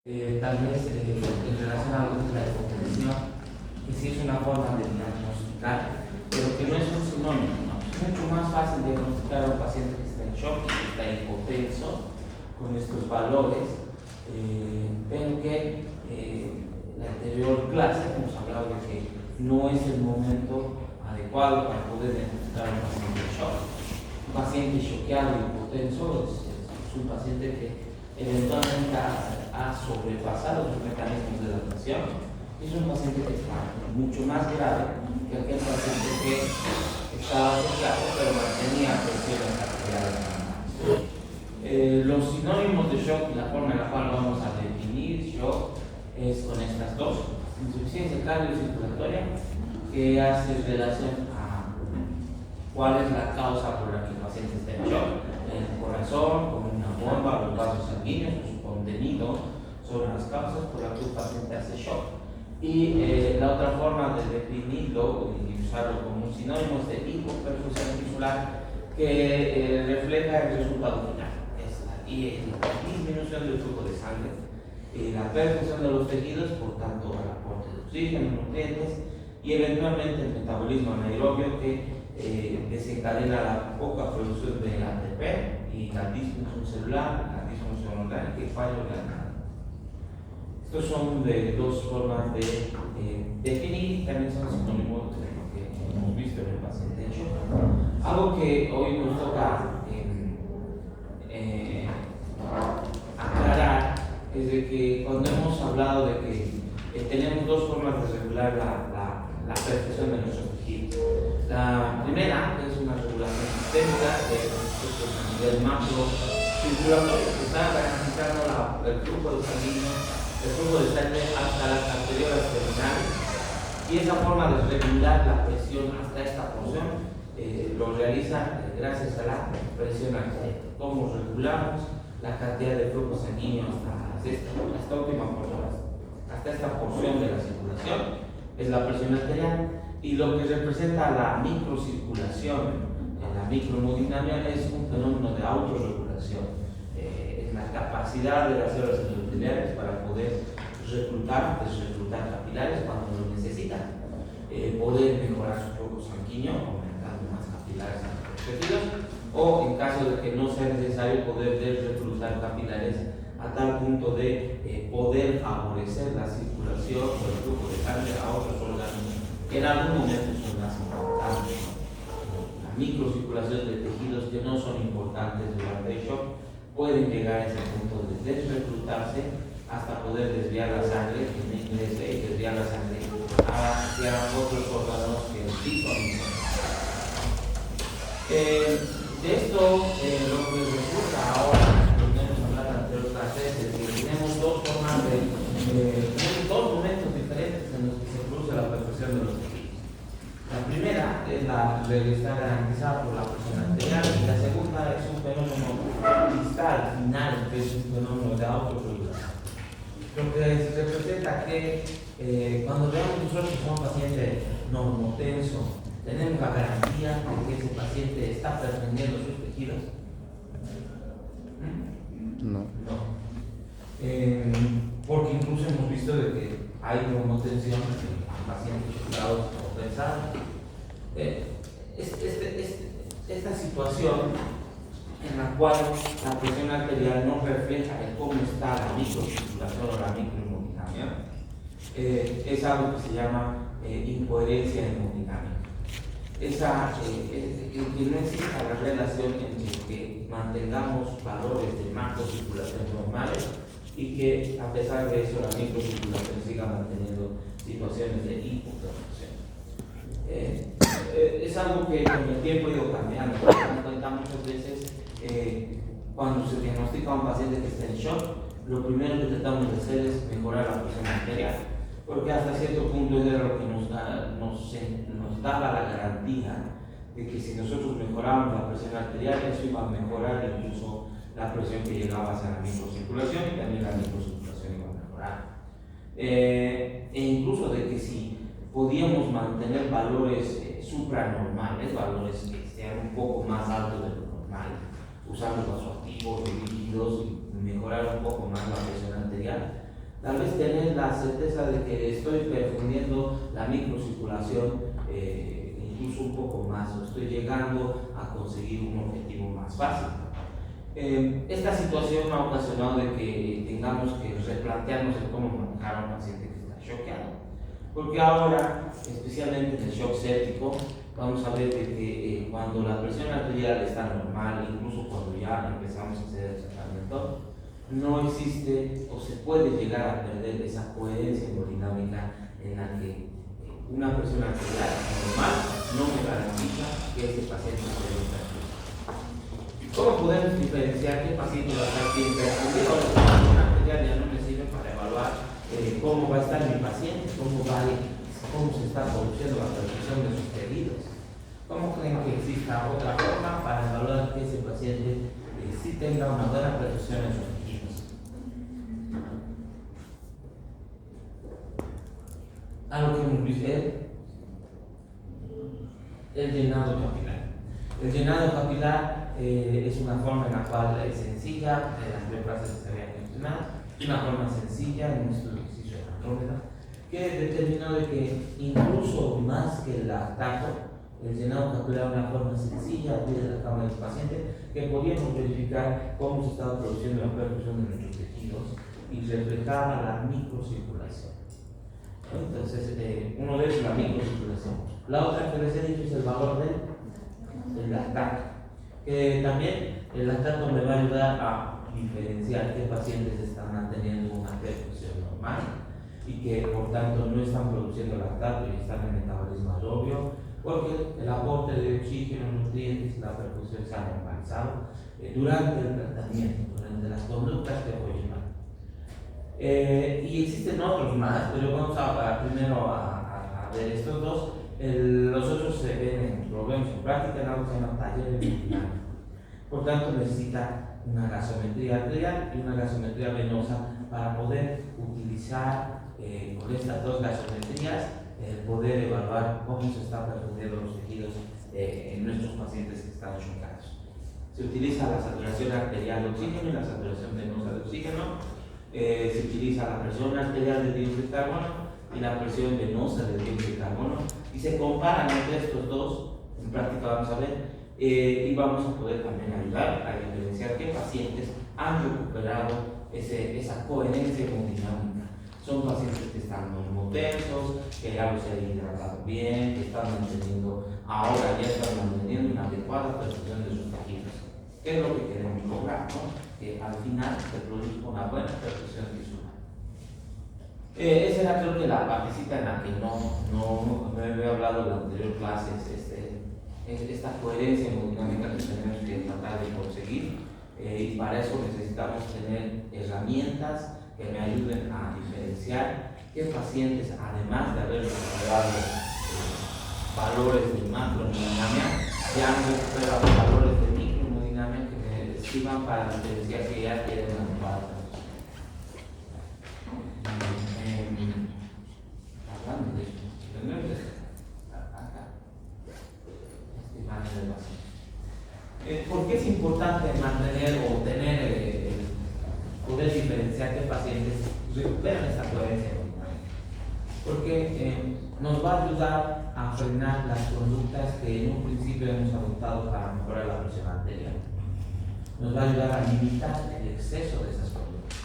Tal vez en relación a lo que es la hipotensión, que sí es una forma de diagnosticar, pero que no es un sinónimo, ¿no? Es mucho más fácil diagnosticar a un paciente que está en shock, que está hipotenso, con estos valores, pero que en la anterior clase hemos hablado de que no es el momento adecuado para poder diagnosticar a un paciente en shock. Un paciente choqueado y hipotenso es un paciente que eventualmente ha sobrepasado los mecanismos de adaptación. Es un paciente que está mucho más grave que aquel paciente que estaba choqueado pero mantenía presiones arteriales normales. Los sinónimos de shock y la forma en la cual vamos a definir shock es con estas dos: insuficiencia cardiocirculatoria, que hace relación a cuál es la causa por la que el paciente está en shock, el corazón, con una bomba, los vasos sanguíneos, su contenido son las causas por las que un paciente hace shock. Y la otra forma de definirlo y usarlo como un sinónimo es de hipoperfusión tisular, que refleja el resultado final. Es la disminución del flujo de sangre, la perfusión de los tejidos, por tanto el aporte de oxígeno, nutrientes y eventualmente el metabolismo anaerobio que desencadena la poca producción del ATP y la disfunción celular, la disfunción orgánica y fallo renal. Estos son de dos formas de definir y también son sinónimos de lo que hemos visto en el paciente en shock. Algo que hoy nos toca aclarar es de que cuando hemos hablado de que tenemos dos formas de regular la perfusión de nuestros tejidos. La primera es una regulación sistémica a nivel macro circulatorio, que está garantizando el flujo de sangre hasta las arteriolas terminales, y esa forma de regular la presión hasta esta porción lo realiza gracias a la presión arterial. ¿Cómo regulamos la cantidad de flujo sanguíneo hasta esta porción de la circulación? Es la presión arterial, y lo que representa la microcirculación en la microhemodinamia es un fenómeno de autorregulación. Es la capacidad de las células endoteliales para poder reclutar, desreclutar capilares cuando lo necesitan, poder mejorar su flujo sanguíneo aumentando más capilares a los tejidos, o en caso de que no sea necesario, poder desreclutar capilares a tal punto de poder favorecer la circulación o el flujo de sangre a otros órganos que en algún momento son más importantes. La microcirculación de tejidos que no son importantes durante el shock pueden llegar a ese punto de desreclutarse hasta poder desviar la sangre, en inglés desviar la sangre hacia otros órganos que sí son importantes. De esto, lo que resulta ahora, tenemos dos formas tenemos dos momentos diferentes en los que se produce la perfusión de los tejidos. La primera es la que está garantizada por la presión arterial, y la segunda es un fenómeno distal, final, que es un fenómeno de autorregulación. Lo que se representa que cuando veamos nosotros que un paciente normotenso, tenemos la garantía de que ese paciente está perfundiendo sus tejidos. No. Porque incluso hemos visto de que hay normotensión en pacientes chocados o pensados. Esta situación en la cual la presión arterial no refleja el cómo está la microcirculación o la microhemodinamia, es algo que se llama incoherencia hemodinámica. Que no exista la relación entre que mantengamos valores de macrocirculación normales y que a pesar de eso la microcirculación siga manteniendo situaciones de hipoperfusión. Es algo que con el tiempo ha ido cambiando. Nos damos cuenta muchas veces cuando se diagnostica a un paciente que está en shock, lo primero que tratamos de hacer es mejorar la presión arterial, porque hasta cierto punto es lo que nos daba la garantía de que si nosotros mejoramos la presión arterial, eso iba a mejorar incluso la presión que llegaba hacia la microcirculación, y también la microcirculación iba a mejorar. E incluso de que si podíamos mantener valores supranormales, valores que sean un poco más altos de lo normal, usando vasoactivos, líquidos, y mejorar un poco más la presión arterial, tal vez tener la certeza de que estoy perfundiendo la microcirculación incluso un poco más, o estoy llegando a conseguir un objetivo más fácil. Esta situación ha ocasionado de que tengamos que replantearnos el cómo manejar a un paciente que está choqueado, porque ahora, especialmente en el shock séptico, vamos a ver de que cuando la presión arterial está normal, incluso cuando ya empezamos a hacer el tratamiento, no existe o se puede llegar a perder esa coherencia hemodinámica en la que una presión arterial normal no me garantiza que este paciente esté hipertenso. ¿Cómo podemos diferenciar qué paciente va a estar bien perfundido? La presión arterial ya no me sirve para evaluar cómo va a estar mi paciente, cómo se está produciendo la perfusión de sus tejidos. ¿Cómo creen que exista otra forma para evaluar que ese paciente sí tenga una buena perfusión en sus tejidos? Algo que hemos visto es el llenado capilar. El llenado capilar es una forma en la cual es sencilla, en las tres frases que se habían mencionado, una forma sencilla en nuestro ejercicio de Andrómeda, que determinó de que incluso más que el lactato, el llenado capilar es una forma sencilla a pie de la cama del paciente, que podíamos verificar cómo se estaba produciendo la perfusión de nuestros tejidos y reflejaba la microcirculación. Entonces, uno de ellos es la microcirculación. La otra que les he dicho es el valor del lactato, que también el lactato me va a ayudar a diferenciar qué pacientes están manteniendo una perfusión normal y que por tanto no están produciendo lactato y están en metabolismo aerobio, porque el aporte de oxígeno, nutrientes, la perfusión se ha normalizado durante el tratamiento, durante las conductas que voy a llevar. Y existen otros más, pero vamos primero a ver estos dos. Los otros se ven lo vemos en práctica en algo que se llama taller hemodinámico. Por tanto, necesita una gasometría arterial y una gasometría venosa para poder utilizar con estas dos gasometrías poder evaluar cómo se están perfundiendo los tejidos en nuestros pacientes que están chocados. Se utiliza la saturación arterial de oxígeno y la saturación venosa de oxígeno. Se utiliza la presión arterial de dióxido de carbono y la presión venosa de dióxido de carbono y se comparan entre estos dos, en práctica vamos a ver, y vamos a poder también ayudar a diferenciar qué pacientes han recuperado esa coherencia hemodinámica. Son pacientes que están normotensos, que ya se han hidratado bien, que están ahora ya están manteniendo una adecuada perfusión de sus tejidos. ¿Qué es lo que queremos lograr? Que al final se produzca una buena perfusión visual. Esa era creo que la partecita en la que no me había hablado en la anterior clase, esta coherencia hemodinámica que tenemos que tratar de conseguir, y para eso necesitamos tener herramientas que me ayuden a diferenciar qué pacientes, además de haber recuperado valores de macrohemodinamia, ya han recuperado valores de microhemodinamia que me sirvan para diferenciar que ya tienen una adecuada. Hablando de esto, ¿por qué es importante mantener o tener poder diferenciar qué pacientes recuperan esta coherencia hemodinámica? Porque nos va a ayudar a frenar las conductas que en un principio hemos adoptado para mejorar la presión arterial. Nos va a ayudar a limitar el exceso de esas conductas.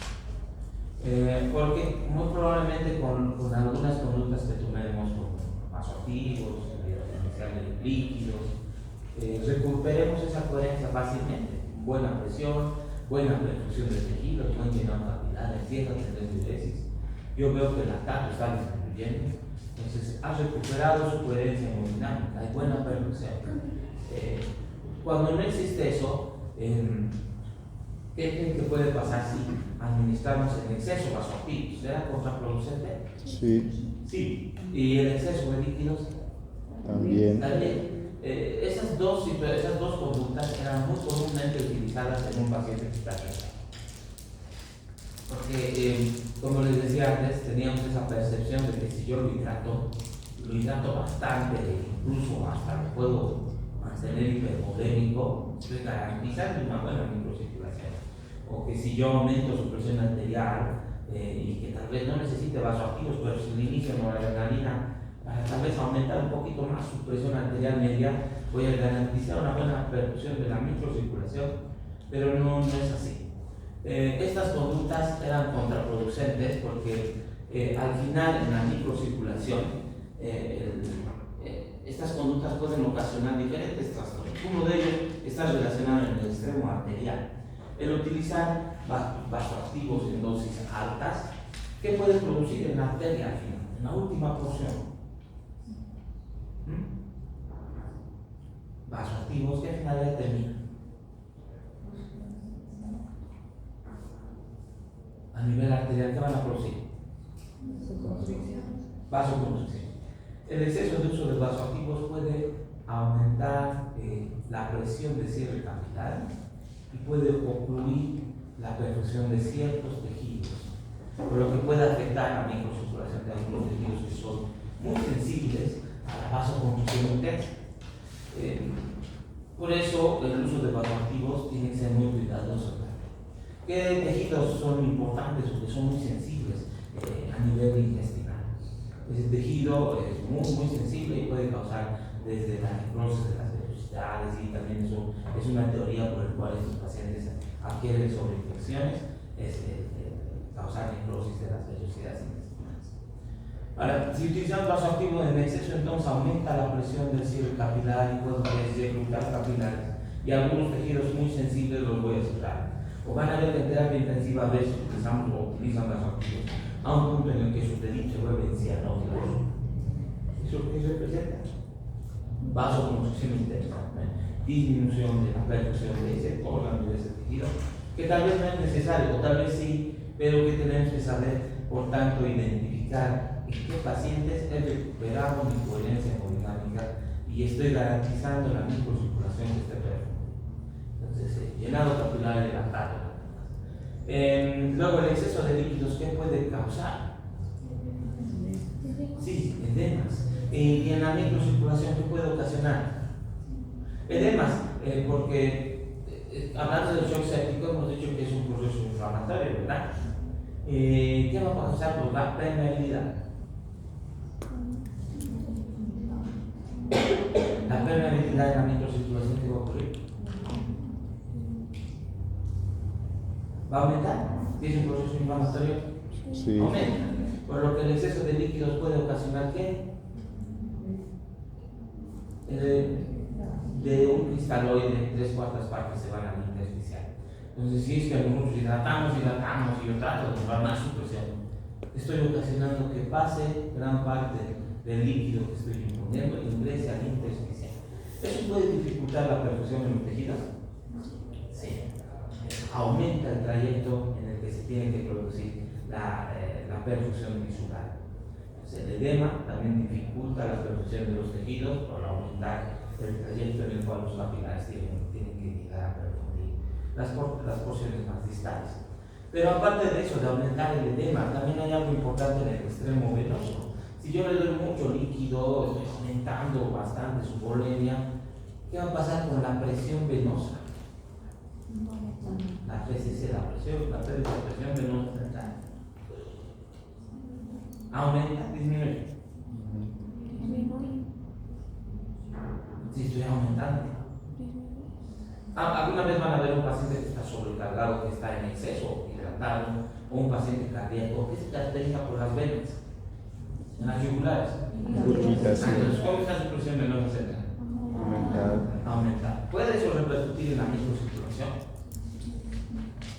Porque muy probablemente con algunas conductas que tomemos como vasoactivos, especial de líquidos, recuperemos esa coherencia fácilmente. Buena presión, buena perfusión de tejidos, buen llenado capilar, cierta diuresis. Yo veo que el lactato está disminuyendo, entonces ha recuperado su coherencia hemodinámica, hay buena perfusión. Cuando no existe eso, ¿qué creen que puede pasar si administramos en exceso vasoactivos? ¿Será contraproducente? Sí. Sí. ¿Y el exceso de líquidos? También. Esas dos conductas eran muy comúnmente utilizadas en un paciente que está choqueado. Porque, como les decía antes, teníamos esa percepción de que si yo lo hidrato bastante, incluso hasta lo puedo mantener hipervolémico, estoy garantizando una buena microcirculación. O que si yo aumento su presión arterial y que tal tal vez no necesite vasoactivos, pero si le inicio noradrenalina para tal vez aumentar un poquito más su presión arterial media, voy a garantizar una buena perfusión de la microcirculación, pero no es así. Estas conductas eran contraproducentes porque al final en la microcirculación estas conductas pueden ocasionar diferentes trastornos. Uno de ellos está relacionado en el extremo arterial. El utilizar vasoactivos en dosis altas, ¿qué puede producir en la arteria al final? En la última porción. Vasoactivos, ¿qué finalidad termina? A nivel arterial, ¿qué van a producir? Vasoconstricción. El exceso de uso de vasoactivos puede aumentar la presión de cierre capilar y puede ocluir la perfusión de ciertos tejidos, por lo que puede afectar la microcirculación de algunos tejidos que son muy sensibles a la vasoconstricción intensa. Por eso el uso de vasoactivos tiene que ser muy cuidadoso. ¿Qué tejidos son importantes porque son muy sensibles a nivel intestinal? Ese tejido es muy sensible y puede causar desde la necrosis de las velocidades, y también eso es una teoría por la cual estos pacientes adquieren sobreinfecciones, causar necrosis de las velocidades intestinales. Ahora, si utilizamos vasoactivo en exceso, entonces aumenta la presión del cierre capilar y puede reclutar capilares, y algunos tejidos muy sensibles los voy a cerrar. O van a ver en terapia intensiva a veces utilizan vasoactivos a un punto en el que su dedito se vuelve cianótico. ¿Eso qué representa? Vasoconstricción intensa, disminución de la perfusión de ese órgano, de ese tejido, que tal vez no es necesario, o tal vez sí, pero que tenemos que saber, por tanto, identificar en qué pacientes he recuperado mi coherencia hemodinámica y estoy garantizando la microcirculación de este perfume. Entonces, llenado capilar dilatado. Luego, el exceso de líquidos, ¿qué puede causar? Sí, edemas. Y en la microcirculación, ¿qué puede ocasionar? Edemas, porque hablando del shock séptico, hemos dicho que es un proceso inflamatorio, ¿verdad? ¿Qué va a causar? Pues la permeabilidad. La permeabilidad en la microcirculación, ¿qué va a ocurrir? ¿Va a aumentar? Si es un proceso inflamatorio, Sí. aumenta. Por lo que el exceso de líquidos puede ocasionar ¿qué? De un cristaloide, 3/4 partes se van al intersticial. Entonces, si es que nosotros hidratamos y yo trato de controlar más su presión, estoy ocasionando que pase gran parte del líquido que estoy imponiendo y ingrese al intersticial. ¿Eso puede dificultar la perfusión en los tejidos? Sí. Aumenta el trayecto en el que se tiene que producir la perfusión tisular. El edema también dificulta la perfusión de los tejidos por aumentar el trayecto en el cual los capilares tienen que llegar a perfundir las porciones más distales. Pero aparte de eso, de aumentar el edema, también hay algo importante en el extremo venoso. Si yo le doy mucho líquido, estoy aumentando bastante su volemia, ¿qué va a pasar con la presión venosa? La PCC, la presión venosa central. ¿Aumenta? ¿Disminuye? Si estoy aumentando. Alguna vez van a ver un paciente que está sobrecargado, que está en exceso, hidratado, o un paciente cardíaco que se caracteriza por las venas, en las yugulares. Burbujitas, sí. Entonces, ¿cómo está su presión venosa central? Aumentar. ¿Puede eso repercutir en la microcirculación?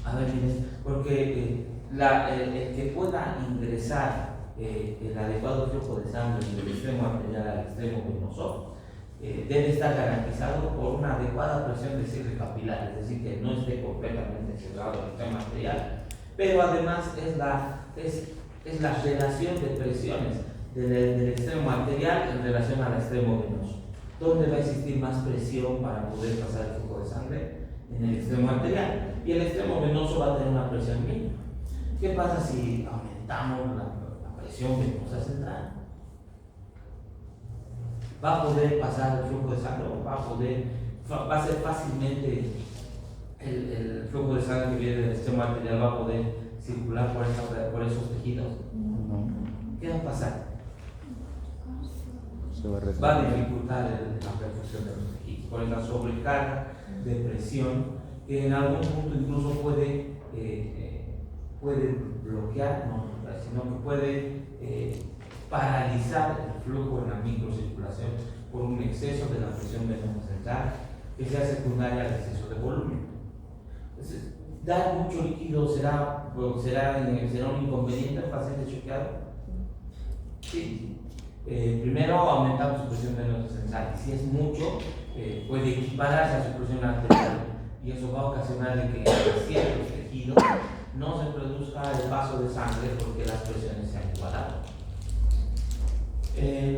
A ver, miren, porque el que pueda ingresar el adecuado flujo de sangre del extremo arterial al extremo venoso debe estar garantizado por una adecuada presión de cierre capilar, es decir, que no esté completamente cerrado el extremo arterial, pero además es la relación de presiones del extremo arterial en relación al extremo venoso. ¿Dónde va a existir más presión para poder pasar el flujo de sangre? En el extremo arterial. Y el extremo venoso va a tener una presión mínima. ¿Qué pasa si aumentamos la presión venosa central? ¿Va a poder pasar el flujo de sangre? ¿Va a ser fácilmente el flujo de sangre que viene del extremo arterial va a poder circular por esos tejidos, No, ¿qué va a pasar? se va a Va a retrasar. dificultar la perfusión de los tejidos, por esa sobrecarga de presión que en algún punto incluso puede bloquear, no, sino que puede paralizar el flujo en la microcirculación por un exceso de la presión venosa central que sea secundaria al exceso de volumen. Entonces, dar mucho líquido será un inconveniente al paciente choqueado. Sí. Primero aumentamos su presión venosa central. Si es mucho, puede equipararse a su presión arterial y eso va a ocasionar de que en ciertos tejidos no se produzca el paso de sangre porque las presiones se han igualado.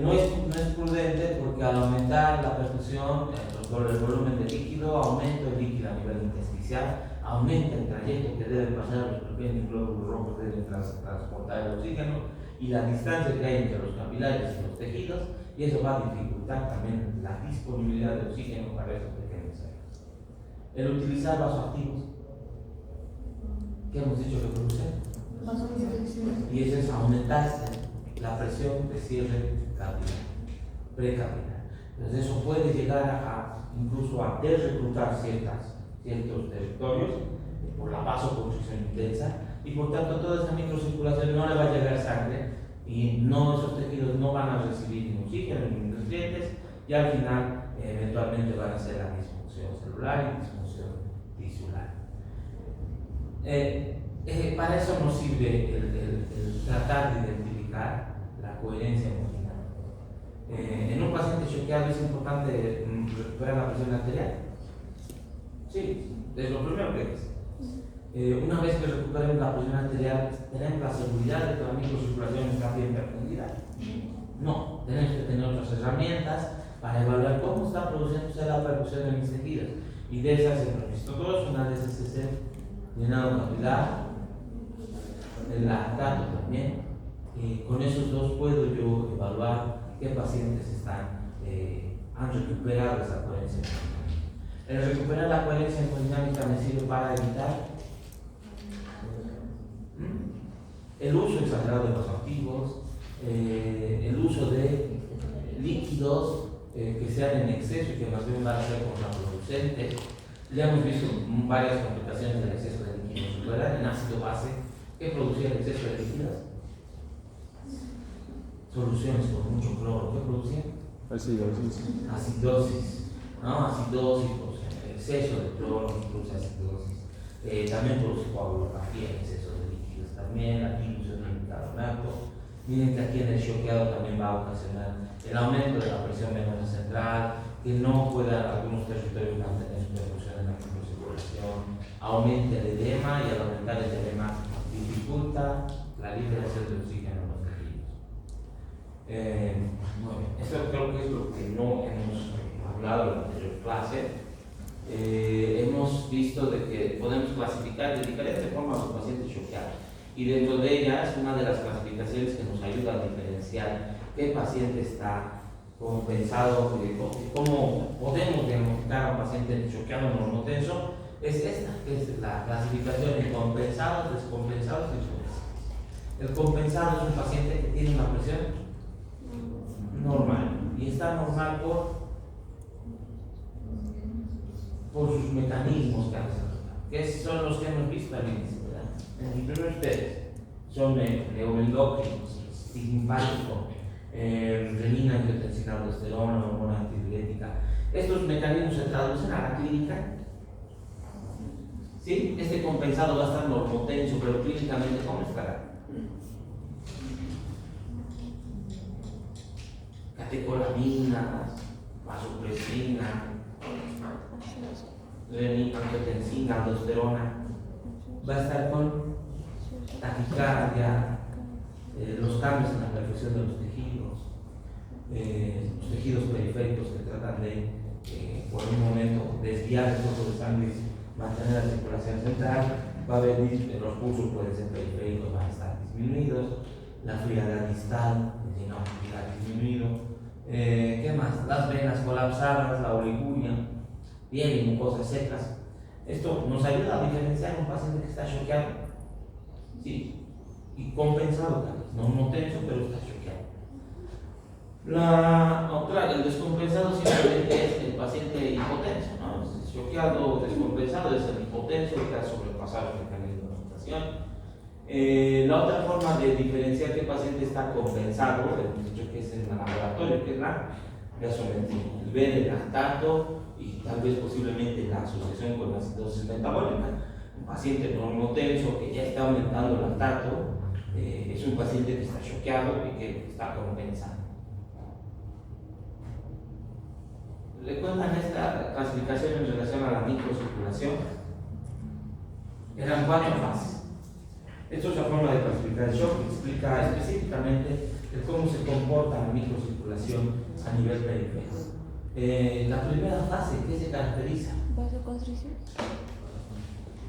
No es prudente porque al aumentar la perfusión, el volumen de líquido, aumenta el líquido a nivel intersticial, aumenta el trayecto que deben pasar los pequeños glóbulos rojos, deben transportar el oxígeno y la distancia que hay entre los capilares y los tejidos, y eso va a dificultar también la disponibilidad de oxígeno para esos pequeños células. El utilizar vasoactivos, ¿qué hemos dicho que produce? Y eso es aumentar la presión de cierre capilar, precapilar. Entonces eso puede llegar incluso a desreclutar ciertos territorios por la vasoconstricción intensa y por tanto toda esa microcirculación no le va a llegar sangre y esos tejidos no van a recibir ni oxígeno ni nutrientes y al final eventualmente van a ser la disfunción celular y disfunción tisular. Para eso nos sirve el tratar de identificar la coherencia emocional. En un paciente choqueado es importante recuperar la presión arterial. Sí, es lo primero que es. Una vez que recuperemos la presión arterial, ¿tenemos la seguridad de que la microcirculación está bien permitida? No, tenemos que tener otras herramientas para evaluar cómo está produciéndose la perfusión de mis tejidos. Y de esas hemos visto dos, una de esas es el llenado capilar, el lactato también. Con esos dos puedo yo evaluar qué pacientes han recuperado esa coherencia hemodinámica. El recuperar la coherencia hemodinámica me sirve para evitar el uso exagerado de vasoactivos, el uso de líquidos que sean en exceso y que más bien van a ser contraproducentes. Ya hemos visto varias complicaciones del exceso de líquidos, ¿verdad? En ácido base, ¿qué producía el exceso de líquidos? Soluciones con mucho cloro, ¿qué producían? Acidosis, ¿no? Acidosis, el exceso de cloro produce acidosis. También produce coagulopatía, el exceso de líquidos también, la dilución del bicarbonato. Miren que aquí en el choqueado también va a ocasionar el aumento de la presión venosa central, que no pueda algunos territorios mantener su perfusión en la microcirculación, aumenta el edema y al aumentar el edema dificulta la liberación de oxígeno en los tejidos. Muy bien, eso creo que es lo que no hemos hablado en la anterior clase. Hemos visto de que podemos clasificar de diferentes formas a los pacientes choqueados y dentro de ellas una de las clasificaciones que nos ayuda a diferenciar qué paciente está compensado, cómo podemos diagnosticar a un paciente choqueado normotenso es esta, que es la clasificación de compensados, descompensados y subpensados. El compensado es un paciente que tiene una presión normal y está normal por sus mecanismos que han desarrollado, que son los que hemos visto al inicio, ¿verdad? En los primeros test son neuroendocrinos, simpático, renina, angiotensina, aldosterona, hormona antidiurética. Estos mecanismos se traducen a la clínica. ¿Sí? Este compensado va a estar normotenso, pero clínicamente, ¿cómo estará? Catecolaminas, vasopresina, renina, angiotensina, aldosterona. Va a estar con taquicardia, los cambios en la perfusión de los tejidos periféricos que tratan de, por un momento, desviar el flujo de sangre y mantener la circulación central. Va a haber los pulsos pueden ser periféricos, van a estar disminuidos, la frialdad distal, disminuido. ¿Qué más? Las venas colapsadas, la oliguria, piel y mucosas secas. Esto nos ayuda a diferenciar un paciente que está choqueado. Sí, y compensado tal vez, no tenso, pero está choqueado. La otra, el descompensado simplemente es el paciente hipotenso, ¿no? Es choqueado o descompensado es el hipotenso que ha sobrepasado el mecanismo de rotación. La otra forma de diferenciar qué paciente está compensado, hemos dicho que es en el laboratorio, que es la gasometría, el ver el lactato y tal vez posiblemente la asociación con la acidosis metabólica. Un paciente normotenso que ya está aumentando el lactato es un paciente que está choqueado y que está compensando. Le cuentan esta clasificación en relación a la microcirculación. Eran 4 fases. Esto es la forma de clasificar el shock, que explica específicamente de cómo se comporta la microcirculación a nivel periférico. La primera fase, ¿qué se caracteriza? Vasoconstricción.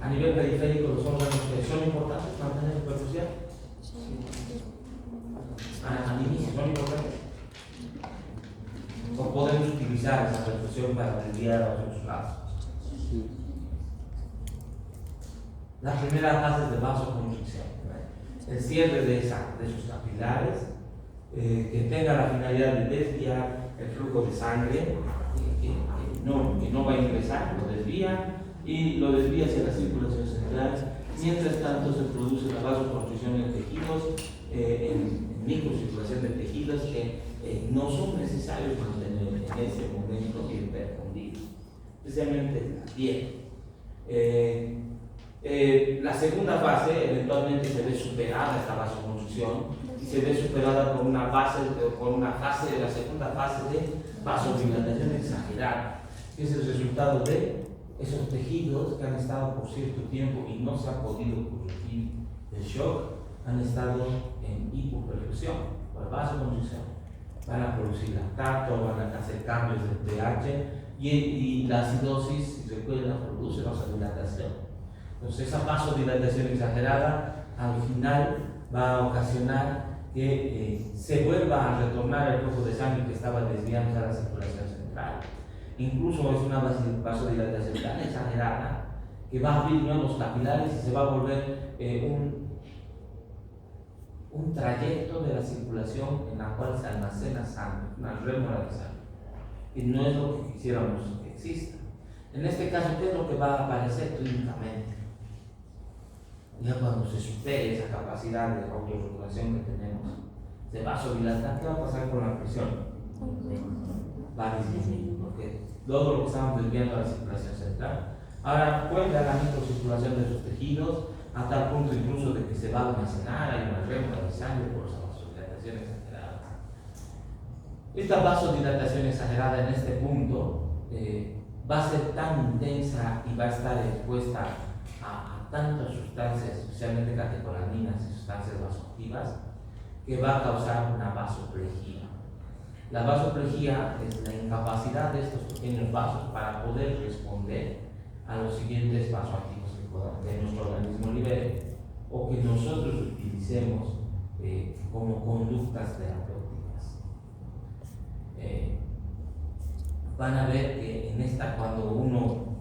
A nivel periférico, los órganos que son importantes para mantener la perfusión. Al inicio, son importantes. O podemos utilizar esa perfusión para desviar a los lados. La primera fase es de vasoconstricción, el cierre de esos capilares que tenga la finalidad de desviar el flujo de sangre que no va a ingresar, lo desvía y lo desvía hacia la circulación central. Mientras tanto se produce la vasoconstricción en tejidos, en microcirculación de tejidos que no son necesarios mantener en ese momento hiperfundidos, especialmente la piel. La segunda fase eventualmente se ve superada esta vasoconstricción y se ve superada por una fase de la segunda fase de vasodilatación exagerada, que es el resultado de esos tejidos que han estado por cierto tiempo y no se ha podido corregir el shock, han estado en hipoperfusión por vasoconstricción. Van a producir lactato, van a hacer cambios de pH y la acidosis, si recuerdan, produce vasodilatación. Entonces esa vasodilatación exagerada al final va a ocasionar que se vuelva a retornar el flujo de sangre que estaba desviando a la circulación central. Incluso es una vasodilatación tan exagerada que va a abrir nuevos capilares y se va a volver un trayecto de la circulación en la cual se almacena sangre, una rémora de sangre. Y no es lo que quisiéramos que exista. En este caso, ¿qué es lo que va a aparecer clínicamente? Ya cuando se supere esa capacidad de autorregulación que tenemos, se va a vasodilatar, ¿qué va a pasar con la presión? Va a disminuir, porque todo lo que estamos desviando a la circulación central. Ahora vuelve a la microcirculación de sus tejidos, a tal punto incluso de que se va a almacenar, hay una rémora de sangre por esa vasodilatación exagerada. Esta vasodilatación exagerada en este punto va a ser tan intensa y va a estar expuesta a tantas sustancias, especialmente catecolaminas y sustancias vasoactivas, que va a causar una vasoplejía. La vasoplejía es la incapacidad de estos pequeños vasos para poder responder a los siguientes vasoactivos que nuestro organismo libere o que nosotros utilicemos como conductas terapéuticas. Van a ver que en esta, cuando uno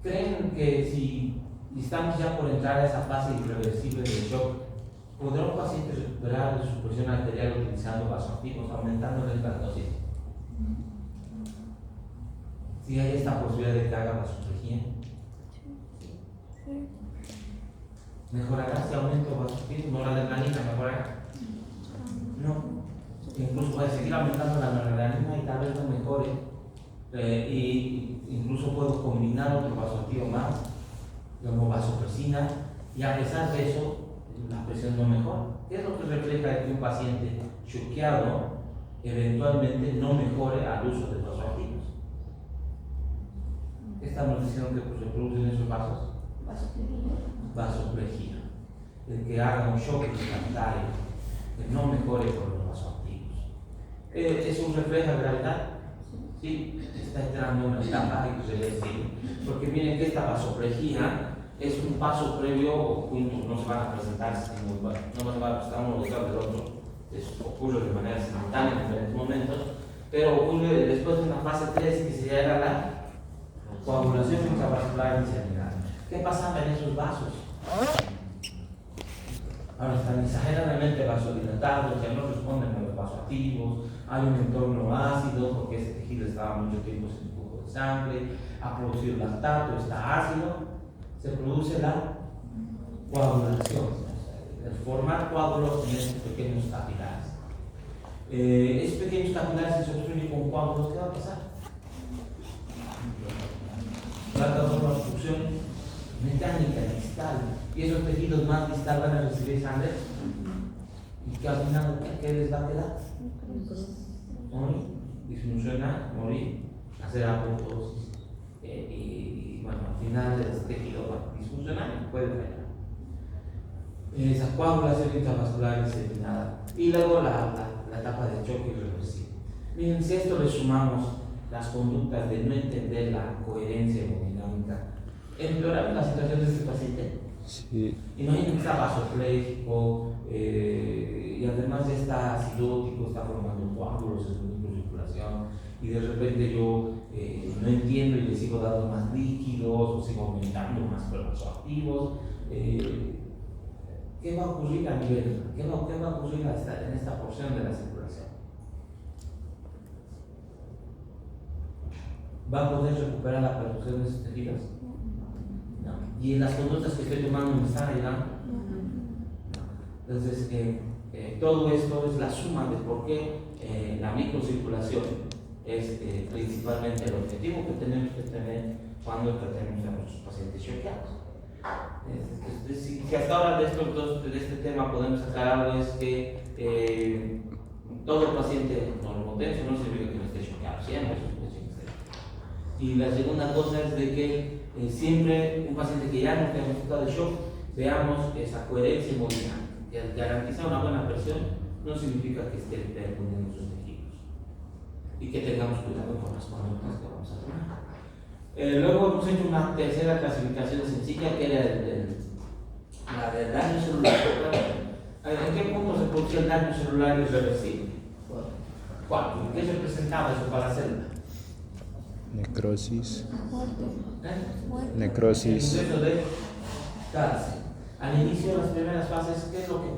creen que si estamos ya por entrar a esa fase irreversible del shock, ¿podrá un paciente recuperar su presión arterial utilizando vasoactivos, aumentando la dosis? Si hay esta posibilidad de que haga vasoplejía, ¿mejorará si aumento vasoactivo? ¿Noradrenalina mejorará? No. Incluso puede seguir aumentando la noradrenalina y tal vez no mejore. Y incluso puedo combinar otro vasoactivo más, como vasopresina, y a pesar de eso, la presión no mejora. ¿Qué es lo que refleja que un paciente choqueado eventualmente no mejore al uso de vasoactivos? ¿Qué estamos diciendo que se producen esos vasos? Vasoplejía. El que haga un shock refractario, que no mejore con los vasoactivos. ¿Eso refleja gravedad? Sí, está entrando en una etapa irreversible. Porque miren que esta vasoplejía es un paso previo, juntos no se van a presentar, no se van a presentar uno detrás del otro, ocurre de manera simultánea en diferentes momentos, pero ocurre después de una fase 3 que se llama la coagulación intravascular inseminal. ¿Qué pasaba en esos vasos? Ahora están exageradamente vasodilatados, ya no responden a los vasoactivos, hay un entorno ácido porque ese tejido estaba mucho tiempo sin flujo de sangre, ha producido lactato, está ácido, se produce la coagulación, el formar coágulos en estos pequeños capilares. Esos pequeños capilares se obstruyen con coágulos, ¿qué va a pasar? Va a causar una obstrucción mecánica, distal, y esos tejidos más distal van a recibir sangre, y que al final, ¿qué les va a quedar? Morir, disfuncionar, morir, hacer apoptosis, y bueno, al final el tejido va a disfuncionar y puede fallar. Esa coagulación intravascular es eliminada. Y luego la etapa de choque irreversible. Miren, si a esto le sumamos las conductas de no entender la coherencia hemodinámica, empeoramos la situación de este paciente. Sí. Imaginen, está vasopléjico, y además ya está acidótico, está formando coágulos en su microcirculación, y de repente yo no entiendo y le sigo dando más líquidos o sigo aumentando más vasoactivos. ¿Qué va a ocurrir a nivel? ¿Qué va a ocurrir en esta porción de la circulación? ¿Va a poder recuperar la perfusión de sus tejidos? No. ¿Y en las conductas que estoy tomando me están ayudando? No. Entonces, todo esto es la suma de por qué la microcirculación es principalmente el objetivo que tenemos que tener cuando tratemos a nuestros pacientes choqueados. Si hasta ahora de este tema podemos sacar algo, es que todo paciente normotenso no significa que no esté choqueado, siempre es un paciente. Y la segunda cosa es de que siempre un paciente que ya no tenga un estado de shock, veamos esa coherencia hemodinámica. Que garantizar una buena presión no significa que esté perdiendo sus tejidos, y que tengamos cuidado con las conductas que vamos a tomar. Luego hemos hecho una tercera clasificación sencilla, que era la del daño celular. ¿En qué punto se producía el daño celular irreversible? ¿Cuánto? ¿Qué representaba eso para la célula? Necrosis. Necrosis. Exceso de calcio. Al inicio de las primeras fases, ¿qué es lo que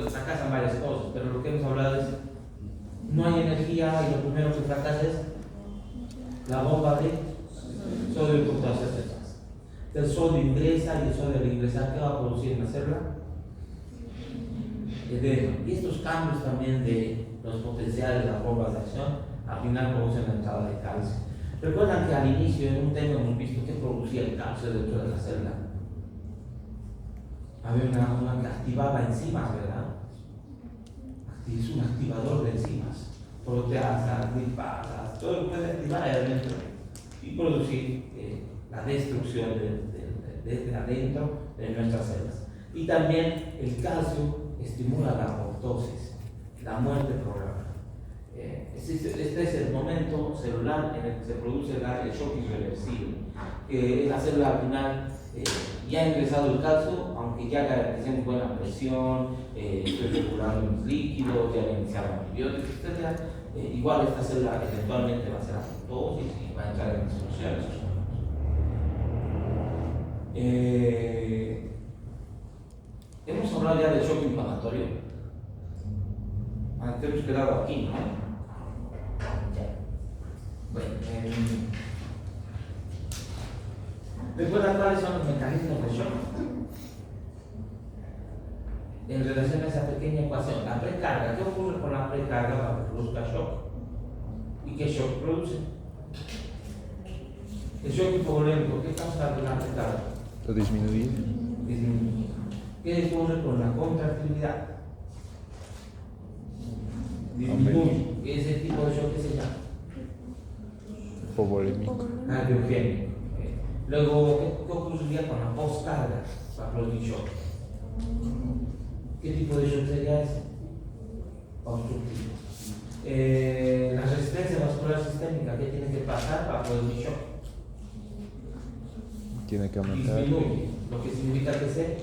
fracasan varias cosas? Pero lo que hemos hablado es, no hay energía y lo primero que fracasa es la bomba de sodio y potasio acetato. El sodio ingresa y el sodio al ingresar, ¿qué va a producir en la célula? Edema. Y estos cambios también de los potenciales de las bombas de acción al final producen la entrada de calcio. Recuerdan que al inicio en un tema hemos visto que producía el calcio dentro de la célula. Había una que activaba enzimas, ¿verdad? Es un activador de enzimas, proteasas, lipasas, todo lo puede activar ahí adentro y producir la destrucción desde adentro de nuestras células. Y también el calcio estimula la apoptosis, la muerte programada. Este es el momento celular en el que se produce el shock irreversible. La célula al final ya ha ingresado el calcio, aunque ya garanticemos buena presión, estoy regulando los líquidos, ya he iniciado antibióticos, etc. Igual esta célula eventualmente va a ser apoptosis y va a entrar en disfunción. Hemos hablado ya del shock inflamatorio. Te hemos quedado aquí, ¿no? Bueno, ¿recuerdan cuáles son los mecanismos de shock? En relación a esa pequeña ecuación, la precarga. ¿Qué ocurre con la precarga para que produzca shock? ¿Y qué shock produce? El shock hipovolémico, ¿qué causa la precarga? Lo disminuye. Disminuye. ¿Qué ocurre con la contractilidad? Disminuye. ¿Ese tipo de shock qué se llama? Hipovolémico. Cardiogénico. Luego, ¿qué ocurriría con la postcarga para producir shock? ¿Qué tipo de shock sería ese? Obstructivo. La resistencia vascular sistémica, ¿qué tiene que pasar para producir shock? Tiene que aumentar. Disminuye, lo que significa que se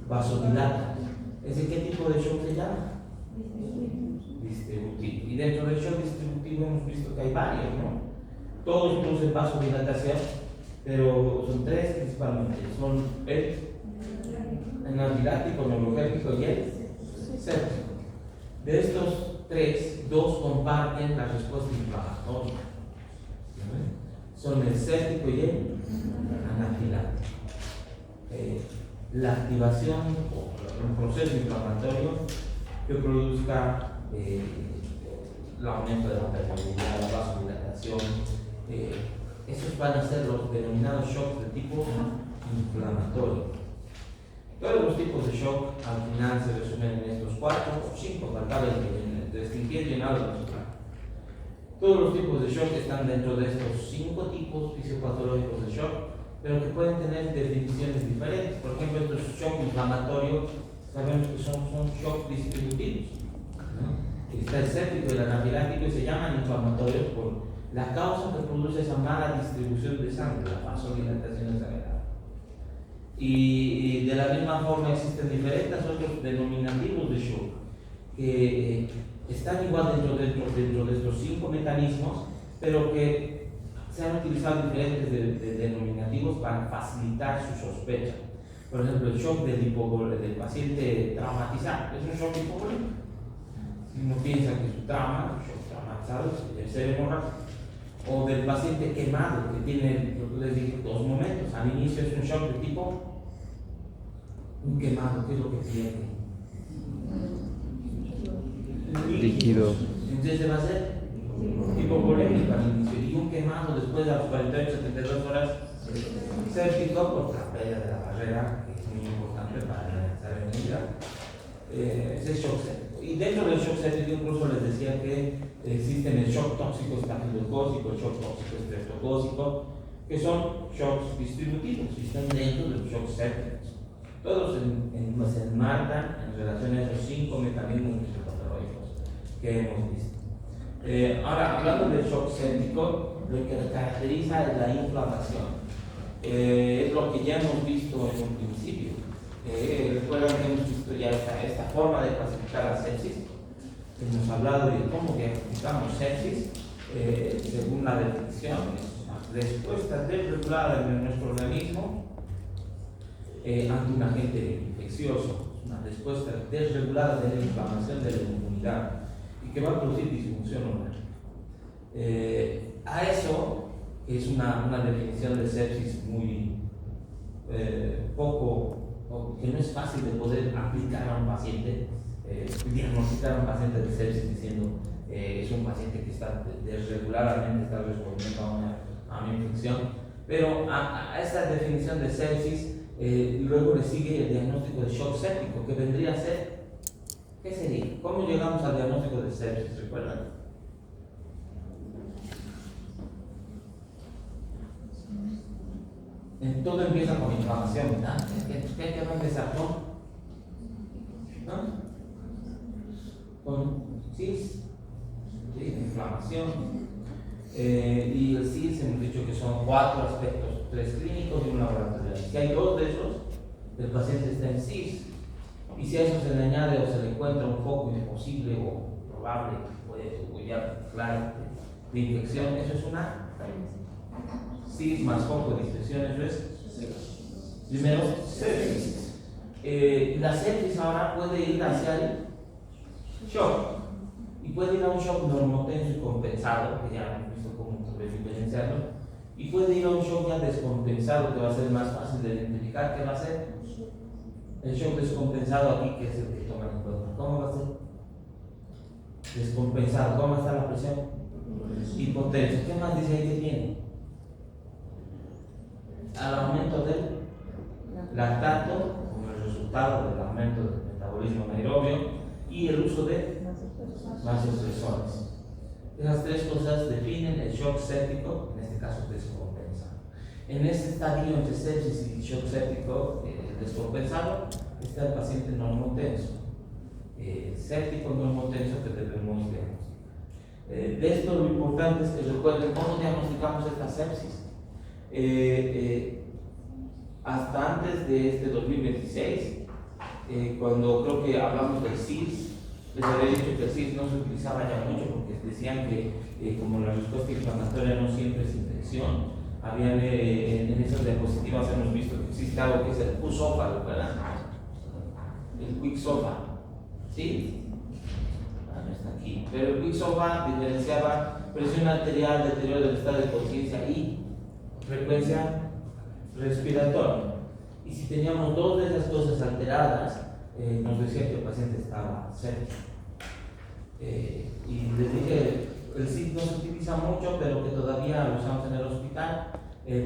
vasodilata. ¿Ese qué tipo de shock se llama? Distributivo. Y dentro del shock distributivo hemos visto que hay varios, ¿no? Todos producen vasodilatación, pero son tres principalmente. Son el anafiláctico, neurogénico y el séptico. De estos tres, dos comparten la respuesta inflamatoria. Son el séptico y el anafiláctico. La activación o un proceso inflamatorio que produzca el aumento de la permeabilidad, la vasodilatación, esos van a ser los denominados shocks de tipo inflamatorio. Todos los tipos de shock al final se resumen en estos 4 o 5 faltables de distinguir y llenado de mostrar. Todos los tipos de shock están dentro de estos 5 tipos fisiopatológicos de shock, pero que pueden tener definiciones diferentes. Por ejemplo, estos shock inflamatorios sabemos que son shock distributivos, ¿no? Está el séptico y el anafiláctico y se llaman inflamatorios por la causa que produce esa mala distribución de sangre, la vasodilatación exagerada. Y de la misma forma existen diferentes otros denominativos de shock que están igual dentro de estos 5 mecanismos, pero que se han utilizado diferentes denominativos para facilitar su sospecha. Por ejemplo, el shock del paciente traumatizado es un shock hipovolémico. Si uno piensa que su trauma, un shock traumatizado, debe ser hemorrágico. O del paciente quemado, que tiene, les dije, 2 momentos. Al inicio es un shock de tipo un quemado, ¿qué es lo que tiene? Líquido. Entonces va a ser hipovolémico al inicio y un quemado después de las 48, 72 horas séptico por la pérdida de la barrera, que es muy importante para analizar en la vida. Ese es shock séptico. Y dentro del shock séptico incluso les decía que existen el shock tóxico estafilocócico, el shock tóxico estreptocócico, que son shocks distributivos y están dentro de los shocks sépticos. Todos se enmarcan en relación a esos 5 mecanismos fisiopatológicos que hemos visto. Ahora, hablando del shock séptico, lo que caracteriza es la inflamación. Es lo que ya hemos visto en un principio. Recuerdan que hemos visto ya esta forma de clasificar la sepsis. Hemos hablado de cómo diagnosticamos sepsis según la definición. Es una respuesta desregulada en nuestro organismo ante un agente infeccioso, una respuesta desregulada de la inflamación de la inmunidad y que va a producir disfunción hormonal. A eso, que es una definición de sepsis muy que no es fácil de poder aplicar a un paciente, diagnosticar a un paciente de sepsis diciendo es un paciente que está desreguladamente está respondiendo a una infección, pero a esta definición de sepsis luego le sigue el diagnóstico de shock séptico, que vendría a ser, ¿qué sería? ¿Cómo llegamos al diagnóstico de sepsis? ¿Recuerdan? Todo empieza con inflamación, ¿verdad? ¿Qué va a empezar con? ¿No? Con CIS, ¿sí? Inflamación. Y el CIS hemos dicho que son 4 aspectos, 3 clínicos y 1 laboratorial. Si hay 2 de esos, el paciente está en CIS. Y si a eso se le añade o se le encuentra un foco imposible o probable, o ya claro, de infección, eso es una CIS más foco de infección, eso es primero sepsis. La sepsis ahora puede ir hacia el shock. Y puede ir a un shock normotenso y compensado, que ya hemos visto cómo diferenciarlo, y puede ir a un shock ya descompensado, que va a ser más fácil de identificar. ¿Qué va a ser? El shock descompensado aquí, que es el que toman en cuenta. ¿Cómo va a ser? Descompensado. ¿Cómo va a estar la presión? Hipotenso. ¿Qué más dice ahí que tiene? Al aumento del lactato, como el resultado del aumento del metabolismo anaerobio, y el uso de vasopresores. Esas 3 cosas definen el shock séptico, en este caso descompensado. En este estadio entre sepsis y shock séptico descompensado está el paciente normotenso. Séptico normotenso que debemos diagnosticar. De esto lo importante es que recuerden cómo diagnosticamos esta sepsis. Hasta antes de este 2026, cuando creo que hablamos del CIS, les había dicho que el CIS no se utilizaba ya mucho porque decían que como la respuesta inflamatoria no siempre es infección, habían en esas diapositivas hemos visto que existe algo que es el pusófalo, ¿verdad? el Quicksilver, ¿sí? No está aquí, pero el Quicksilver diferenciaba presión arterial, deterioro del estado de conciencia y frecuencia respiratoria. Y si teníamos dos de esas cosas alteradas, nos decía que el paciente estaba séptico. Y les dije, el CID no se utiliza mucho, pero que todavía lo usamos en el hospital,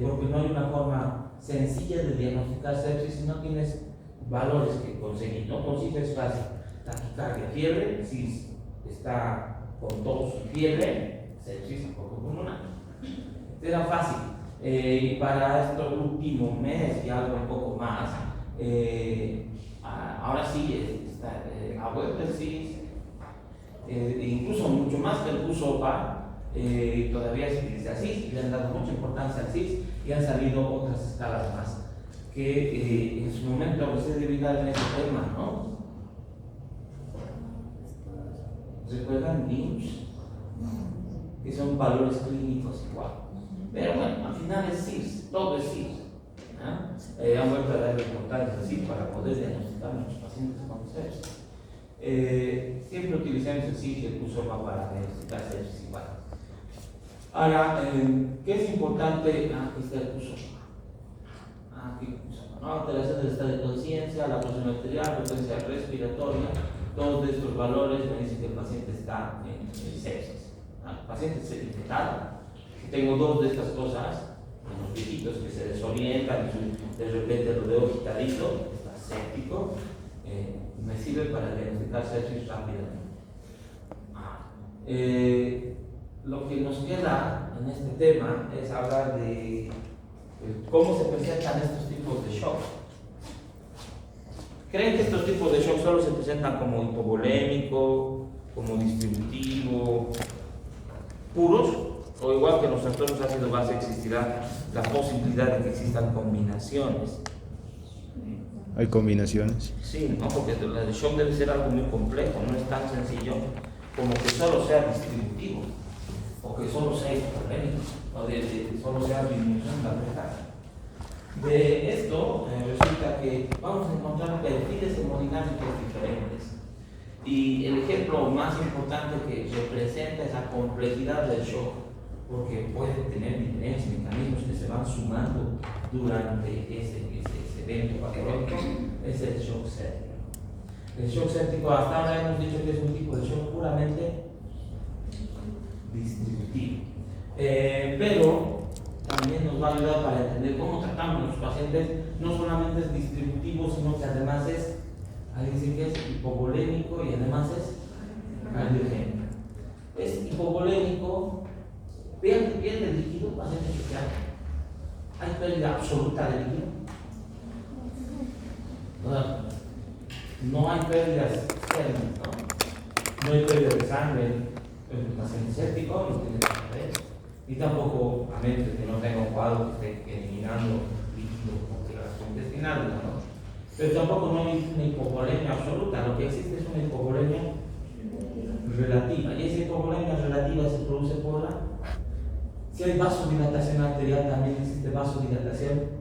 porque no hay una forma sencilla de diagnosticar sepsis si no tienes valores que conseguir. No consigues fácil taquicardia, fiebre, si está con tos y fiebre, sepsis poco pulmonar. Era fácil. Y para este último mes y algo un poco más, ahora sí está a vuelta el CIS, incluso mucho más que el QSOPA, todavía se utiliza CIS y le han dado mucha importancia al CIS y han salido otras escalas más que en su momento se debilidad en ese tema, ¿no? ¿Recuerdan Lynch? Que son valores clínicos igual. Pero bueno, al final es CIS, todo es CIS. Han vuelto a dar importancia al CIS para poder diagnosticar a nuestros pacientes con sepsis. Siempre utilizamos el CIS y el QSOPA para diagnosticar sepsis igual. Ahora, ¿qué es importante? Aquí está el QSOPA. Aquí el QSOPA, ¿no? Alteración del estado de conciencia, la presión arterial, frecuencia respiratoria, todos estos valores me dicen que el paciente está en sepsis. El paciente se infectado. Tengo dos de estas cosas en los viejitos que se desorientan y de repente lo veo quitadito, está séptico, me sirve para diagnosticar sepsis rápidamente. Lo que nos queda en este tema es hablar de cómo se presentan estos tipos de shock. ¿Creen que estos tipos de shock solo se presentan como hipovolémico, como distributivo, puros? O igual que en los trastornos ácido base existirá la posibilidad de que existan combinaciones. ¿Hay combinaciones? Sí, ¿no? Porque el shock debe ser algo muy complejo, no es tan sencillo como que solo sea distributivo, o que solo sea hipovolémico, o que solo sea disminución de la prestación. De esto resulta que vamos a encontrar perfiles hemodinámicos diferentes. Y el ejemplo más importante que representa esa complejidad del shock, porque puede tener diferentes mecanismos que se van sumando durante ese evento patológico, es el shock séptico. El shock séptico, hasta ahora hemos dicho que es un tipo de shock puramente distributivo, pero también nos va a ayudar para entender cómo tratamos a los pacientes. No solamente es distributivo, sino que además es, ahí dice que es hipovolémico y además es cardiogénico. Es hipovolémico. Vean que pierde líquido, paciente choqueado. ¿Hay pérdida absoluta de líquido? No hay pérdidas externas, ¿no? No hay pérdida de sangre en el paciente séptico, no tiene sangre. Y tampoco, a menos que no tenga un cuadro que esté eliminando líquido gastrointestinal, ¿no? Pero tampoco no hay una hipovolemia absoluta. Lo que existe es una hipovolemia relativa. Y esa hipovolemia relativa se produce por la... Si hay vasodilatación arterial, también existe vasodilatación